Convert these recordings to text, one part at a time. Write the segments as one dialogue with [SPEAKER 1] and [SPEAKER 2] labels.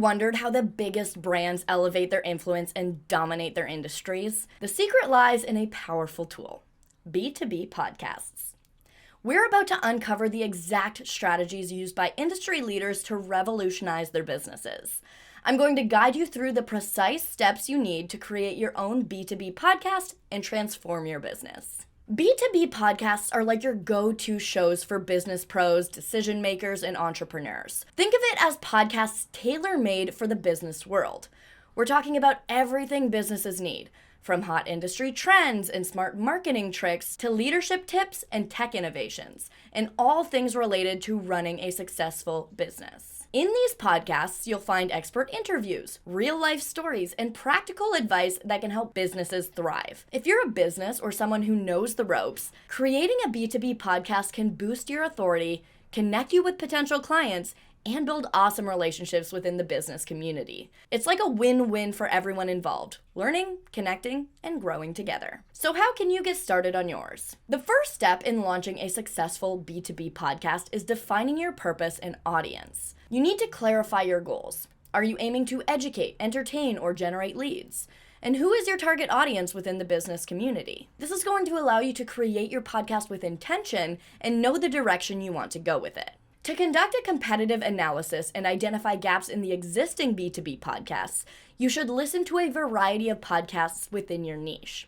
[SPEAKER 1] wondered how the biggest brands elevate their influence and dominate their industries? The secret lies in a powerful tool, B2B Podcasts. We're about to uncover the exact strategies used by industry leaders to revolutionize their businesses. I'm going to guide you through the precise steps you need to create your own B2B podcast and transform your business. B2B podcasts are like your go-to shows for business pros, decision makers, and entrepreneurs. Think of it as podcasts tailor-made for the business world. We're talking about everything businesses need, from hot industry trends and smart marketing tricks to leadership tips and tech innovations, and all things related to running a successful business. In these podcasts, you'll find expert interviews, real-life stories, and practical advice that can help businesses thrive. If you're a business or someone who knows the ropes, creating a B2B podcast can boost your authority, connect you with potential clients, and build awesome relationships within the business community. It's like a win-win for everyone involved, learning, connecting, and growing together. So how can you get started on yours? The first step in launching a successful B2B podcast is defining your purpose and audience. You need to clarify your goals. Are you aiming to educate, entertain, or generate leads? And who is your target audience within the business community? This is going to allow you to create your podcast with intention and know the direction you want to go with it. To conduct a competitive analysis and identify gaps in the existing B2B podcasts, you should listen to a variety of podcasts within your niche.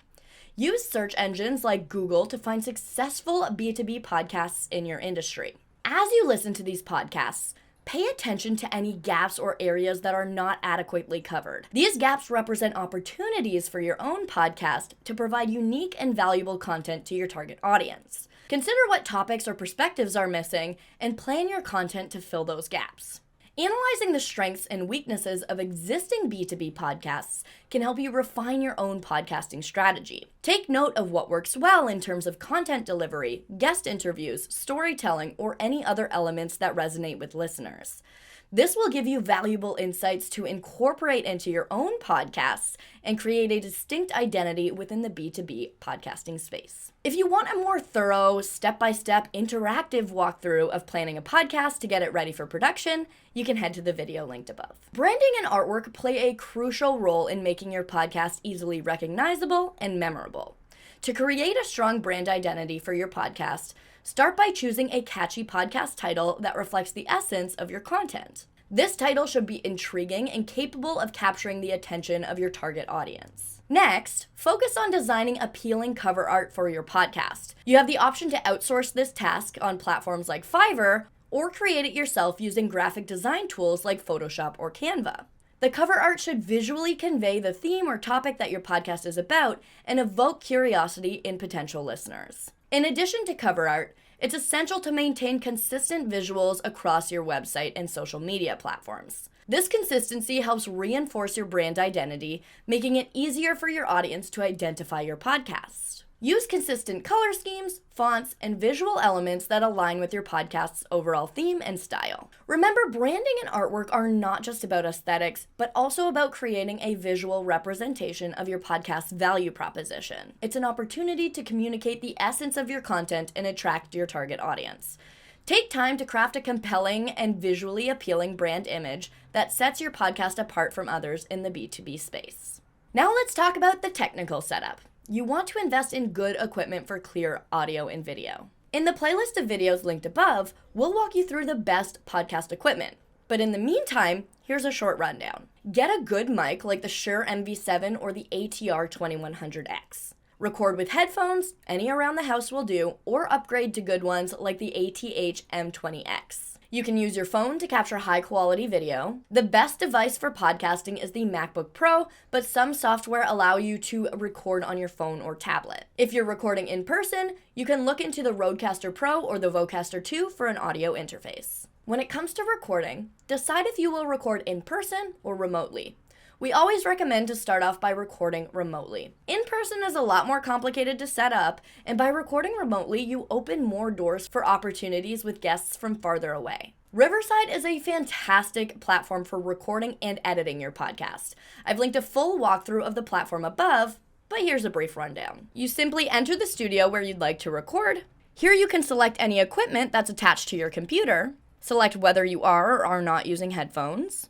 [SPEAKER 1] Use search engines like Google to find successful B2B podcasts in your industry. As you listen to these podcasts, pay attention to any gaps or areas that are not adequately covered. These gaps represent opportunities for your own podcast to provide unique and valuable content to your target audience. Consider what topics or perspectives are missing and plan your content to fill those gaps. Analyzing the strengths and weaknesses of existing B2B podcasts can help you refine your own podcasting strategy. Take note of what works well in terms of content delivery, guest interviews, storytelling, or any other elements that resonate with listeners. This will give you valuable insights to incorporate into your own podcasts and create a distinct identity within the B2B podcasting space. If you want a more thorough, step-by-step, interactive walkthrough of planning a podcast to get it ready for production, you can head to the video linked above. Branding and artwork play a crucial role in making your podcast easily recognizable and memorable. To create a strong brand identity for your podcast, start by choosing a catchy podcast title that reflects the essence of your content. This title should be intriguing and capable of capturing the attention of your target audience. Next, focus on designing appealing cover art for your podcast. You have the option to outsource this task on platforms like Fiverr or create it yourself using graphic design tools like Photoshop or Canva. The cover art should visually convey the theme or topic that your podcast is about and evoke curiosity in potential listeners. In addition to cover art, it's essential to maintain consistent visuals across your website and social media platforms. This consistency helps reinforce your brand identity, making it easier for your audience to identify your podcast. Use consistent color schemes, fonts, and visual elements that align with your podcast's overall theme and style. Remember, branding and artwork are not just about aesthetics, but also about creating a visual representation of your podcast's value proposition. It's an opportunity to communicate the essence of your content and attract your target audience. Take time to craft a compelling and visually appealing brand image that sets your podcast apart from others in the B2B space. Now let's talk about the technical setup. You want to invest in good equipment for clear audio and video. In the playlist of videos linked above, we'll walk you through the best podcast equipment. But in the meantime, here's a short rundown. Get a good mic like the Shure MV7 or the ATR 2100X. Record with headphones, any around the house will do, or upgrade to good ones like the ATH M20X. You can use your phone to capture high-quality video. The best device for podcasting is the MacBook Pro, but some software allow you to record on your phone or tablet. If you're recording in person, you can look into the Rodecaster Pro or the Vocaster 2 for an audio interface. When it comes to recording, decide if you will record in person or remotely. We always recommend to start off by recording remotely. In person is a lot more complicated to set up, and by recording remotely, you open more doors for opportunities with guests from farther away. Riverside is a fantastic platform for recording and editing your podcast. I've linked a full walkthrough of the platform above, but here's a brief rundown. You simply enter the studio where you'd like to record. Here you can select any equipment that's attached to your computer, select whether you are or are not using headphones,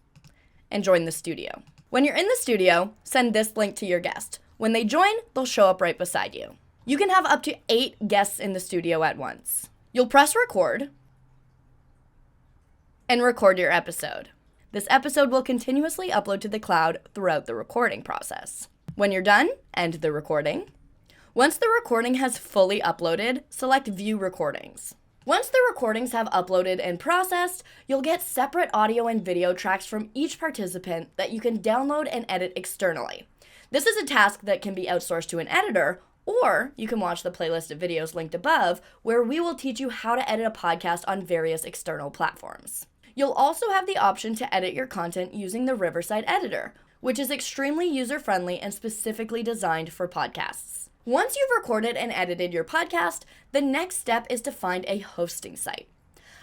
[SPEAKER 1] and join the studio. When you're in the studio, send this link to your guest. When they join, they'll show up right beside you. You can have up to 8 guests in the studio at once. You'll press record and record your episode. This episode will continuously upload to the cloud throughout the recording process. When you're done, end the recording. Once the recording has fully uploaded, select View Recordings. Once the recordings have uploaded and processed, you'll get separate audio and video tracks from each participant that you can download and edit externally. This is a task that can be outsourced to an editor, or you can watch the playlist of videos linked above, where we will teach you how to edit a podcast on various external platforms. You'll also have the option to edit your content using the Riverside editor, which is extremely user-friendly and specifically designed for podcasts. Once you've recorded and edited your podcast, the next step is to find a hosting site.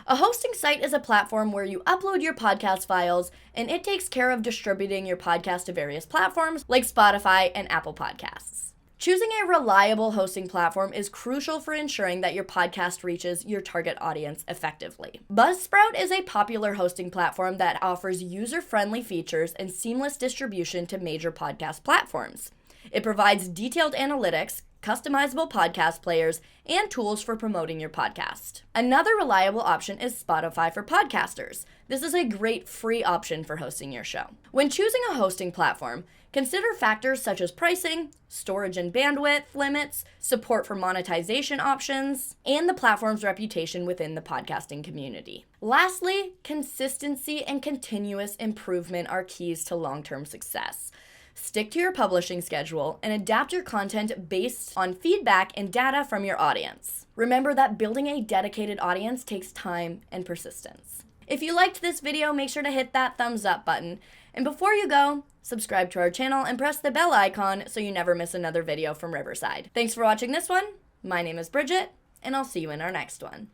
[SPEAKER 1] A hosting site is a platform where you upload your podcast files, and it takes care of distributing your podcast to various platforms like Spotify and Apple Podcasts. Choosing a reliable hosting platform is crucial for ensuring that your podcast reaches your target audience effectively. Buzzsprout is a popular hosting platform that offers user-friendly features and seamless distribution to major podcast platforms. It provides detailed analytics, customizable podcast players, and tools for promoting your podcast. Another reliable option is Spotify for podcasters. This is a great free option for hosting your show. When choosing a hosting platform, consider factors such as pricing, storage and bandwidth limits, support for monetization options, and the platform's reputation within the podcasting community. Lastly, consistency and continuous improvement are keys to long-term success. Stick to your publishing schedule and adapt your content based on feedback and data from your audience. Remember that building a dedicated audience takes time and persistence. If you liked this video, make sure to hit that thumbs up button. And before you go, subscribe to our channel and press the bell icon so you never miss another video from Riverside. Thanks for watching this one. My name is Bridget, and I'll see you in our next one.